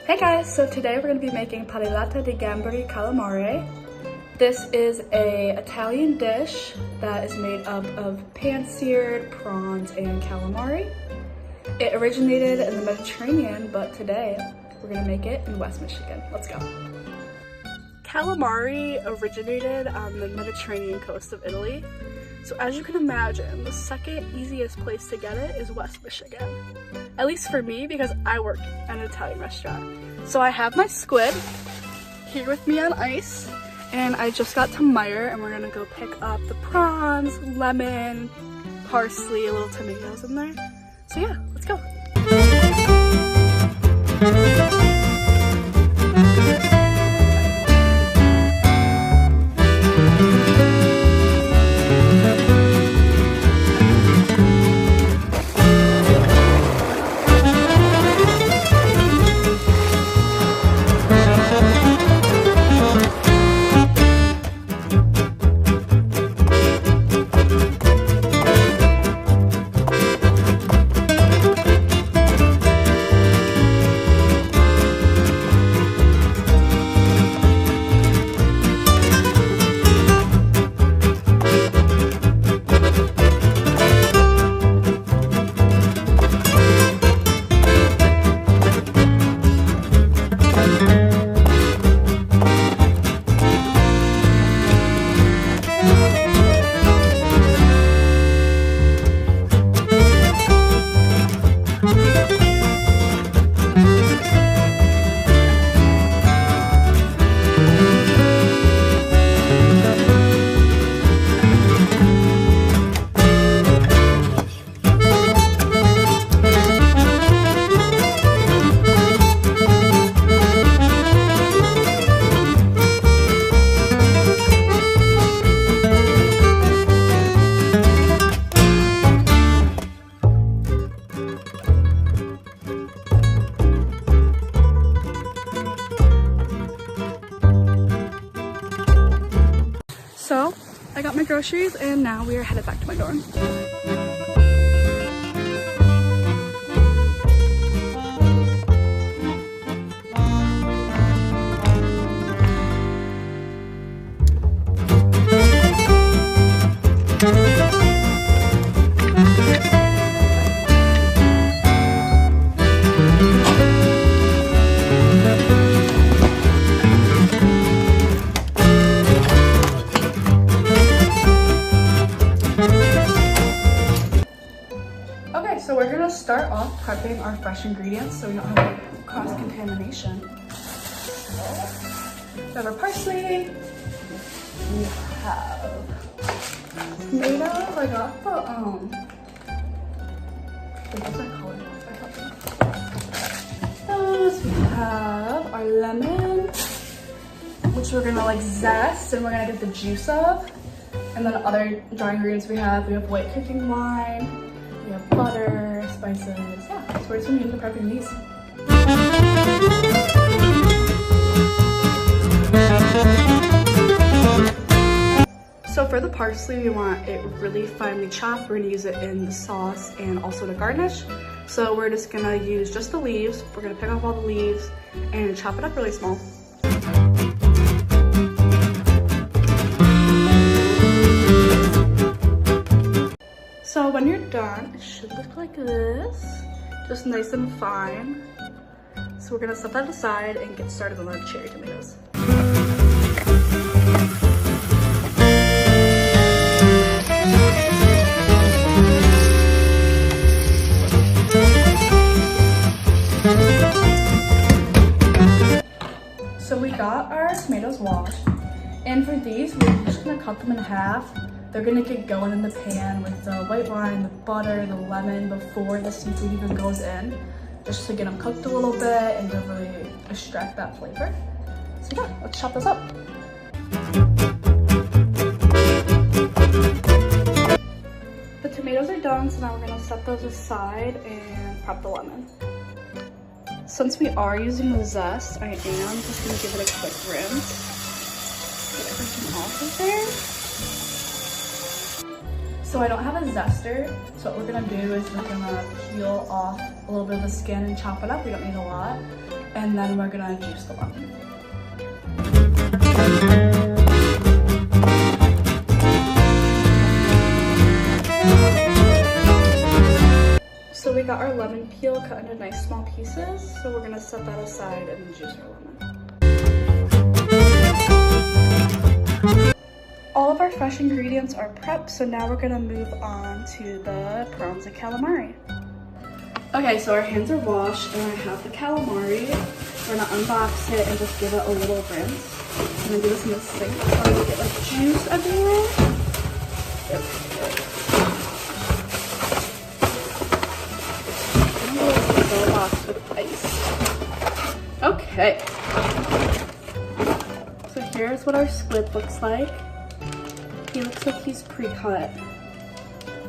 Hey guys, so today we're going to be making Padellata di Gamberoni Calamari. This is an Italian dish that is made up of pan-seared prawns and calamari. It originated in the Mediterranean, but today we're going to make it in West Michigan. Let's go. Calamari originated on the Mediterranean coast of Italy. So as you can imagine, the second easiest place to get it is West Michigan. At least for me, because I work at an Italian restaurant. So I have my squid here with me on ice, and I just got to Meyer, and we're gonna go pick up the prawns, lemon, parsley, a little tomatoes in there. So yeah, let's go. So, I got my groceries and now we are headed back to my dorm. So we're gonna start off prepping our fresh ingredients so we don't have cross-contamination. We have our parsley. We have tomatoes. I got the what's that called? Those. We have our lemon, which we're gonna like zest and we're gonna get the juice of. And then other dry ingredients we have white cooking wine. We have butter, spices, yeah, so we're just gonna get into prepping these. So for the parsley, we want it really finely chopped. We're gonna use it in the sauce and also to garnish. So we're just gonna use just the leaves. We're gonna pick off all the leaves and chop it up really small. So when you're done, it should look like this, just nice and fine. So we're gonna set that aside and get started on our cherry tomatoes. So we got our tomatoes washed, and for these, we're just gonna cut them in half. They're gonna get going in the pan with the white wine, the butter, the lemon before the seafood even goes in, just to get them cooked a little bit and to really extract that flavor. So yeah, let's chop this up. The tomatoes are done, so now we're gonna set those aside and prep the lemon. Since we are using the zest, I am just gonna give it a quick rinse. Get everything off of there. So I don't have a zester, so what we're gonna do is we're gonna peel off a little bit of the skin and chop it up. We don't need a lot. and then we're gonna juice the lemon. So we got our lemon peel cut into nice small pieces, so we're gonna set that aside and juice our lemon. All of our fresh ingredients are prepped, so now we're gonna move on to the prawns and calamari. Okay, so our hands are washed and I have the calamari. We're gonna unbox it and just give it a little rinse. I'm gonna do this in the sink so I don't get like juice everywhere. Yep. Box with ice. Okay. So here's what our squid looks like. He looks like he's pre-cut.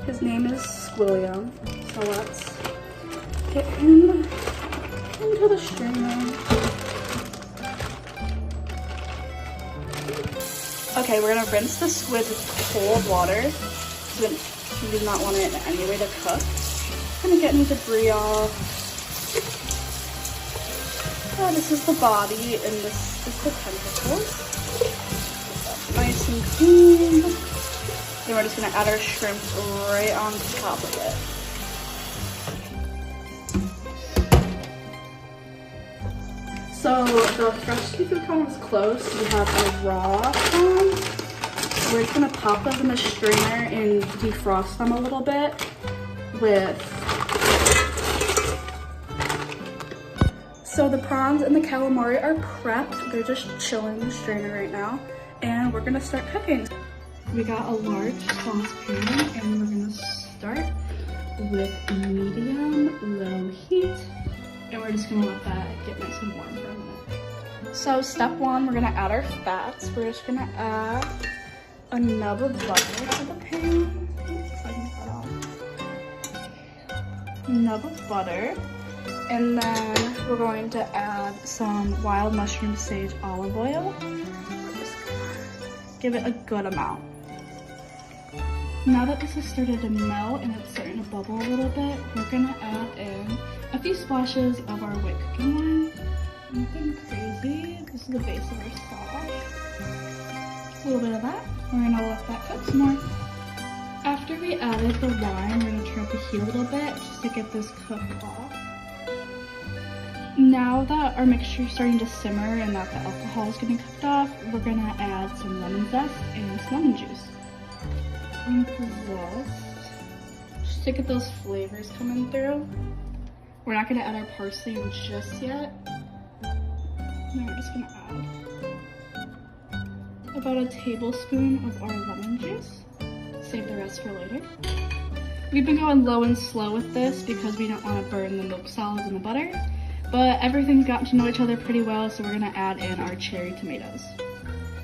His name is Squilliam. So let's get him into the strainer. Okay, we're gonna rinse the squid with cold water. So we do not want it in any way to cook. I'm gonna get any debris off. Oh, this is the body and this is the tentacles. Nice and clean. Then we're just gonna add our shrimp right on top of it. So the fresh seafood cone is closed. We have a raw prawn. We're just gonna pop those in the strainer and defrost them a little bit with. So the prawns and the calamari are prepped. They're just chilling in the strainer right now. And we're gonna start cooking. We got a large saucepan and we're gonna start with medium-low heat. And we're just gonna let that get nice and warm for a minute. So step one, we're gonna add our fats. We're just gonna add a nub of butter to the pan. Oops, I can cut off. Nub of butter. And then we're going to add some wild mushroom sage olive oil. We're just gonna give it a good amount. Now that this has started to melt and it's starting to bubble a little bit, we're gonna add in a few splashes of our white cooking wine. Nothing crazy. This is the base of our sauce. A little bit of that. We're gonna let that cook some more. After we added the wine, we're gonna turn up the heat a little bit just to get this cooked off. Now that our mixture is starting to simmer and that the alcohol is getting cooked off, we're gonna add some lemon zest and some lemon juice. And the zest, just to get those flavors coming through. We're not gonna add our parsley just yet. Now we're just gonna add about a tablespoon of our lemon juice. Save the rest for later. We've been going low and slow with this because we don't want to burn the milk solids in the butter. But everything's gotten to know each other pretty well, so we're gonna add in our cherry tomatoes.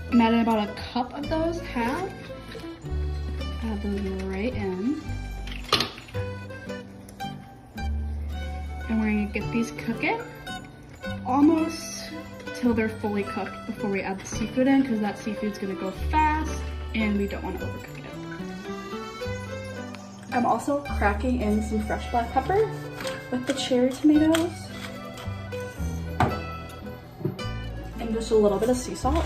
I'm adding about a cup of those, half. Add them right in. And we're gonna get these cooking almost till they're fully cooked before we add the seafood in, because that seafood's gonna go fast and we don't want to overcook it. I'm also cracking in some fresh black pepper with the cherry tomatoes. And just a little bit of sea salt.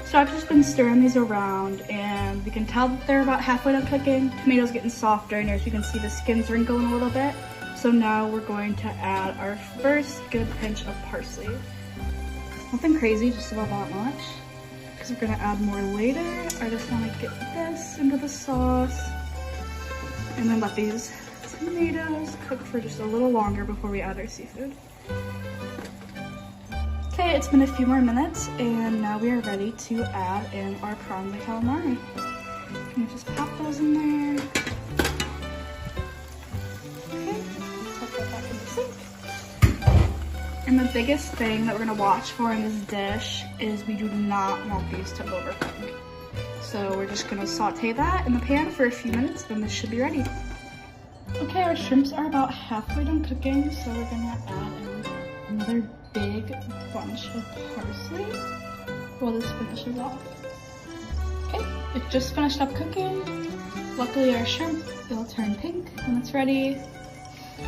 So I've just been stirring these around and we can tell that they're about halfway done cooking. Tomatoes getting softer and as you can see the skin's wrinkling a little bit. So now we're going to add our first good pinch of parsley. Nothing crazy, just about that much. Because we're gonna add more later. I just wanna get this into the sauce. And then let these tomatoes cook for just a little longer before we add our seafood. Okay, it's been a few more minutes and now we are ready to add in our prawns and calamari. And just pop those in there. Okay, put that back in the sink. And the biggest thing that we're gonna watch for in this dish is we do not want these to overcook. So we're just gonna saute that in the pan for a few minutes, then this should be ready. Okay, our shrimps are about halfway done cooking, so we're gonna add in another big bunch of parsley while this finishes off. Okay, it just finished up cooking. Luckily our shrimp will turn pink when it's ready.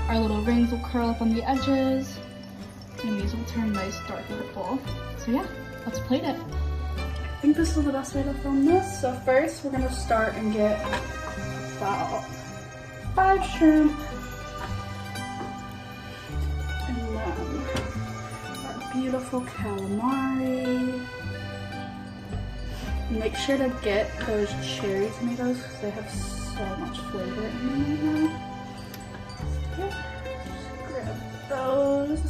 Our little rings will curl up on the edges, and these will turn nice dark purple. So yeah, let's plate it. I think this is the best way to film this. So first, we're gonna start and get about 5 shrimp. And then our beautiful calamari. Make sure to get those cherry tomatoes because they have so much flavor in them right now. Okay. Just grab those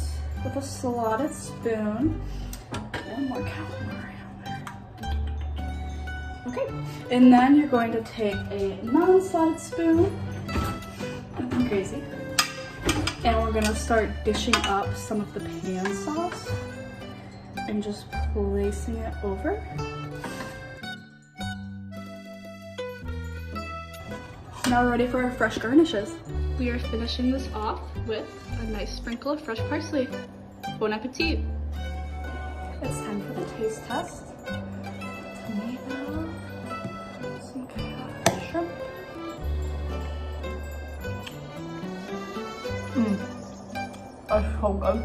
with a slotted spoon. And more calamari on there. Okay, and then you're going to take a non-slotted spoon, nothing crazy, and we're gonna start dishing up some of the pan sauce and just placing it over. Now we're ready for our fresh garnishes. We are finishing this off with a nice sprinkle of fresh parsley. Bon appetit! It's time for the taste test. Tomato, some shrimp. That's so good.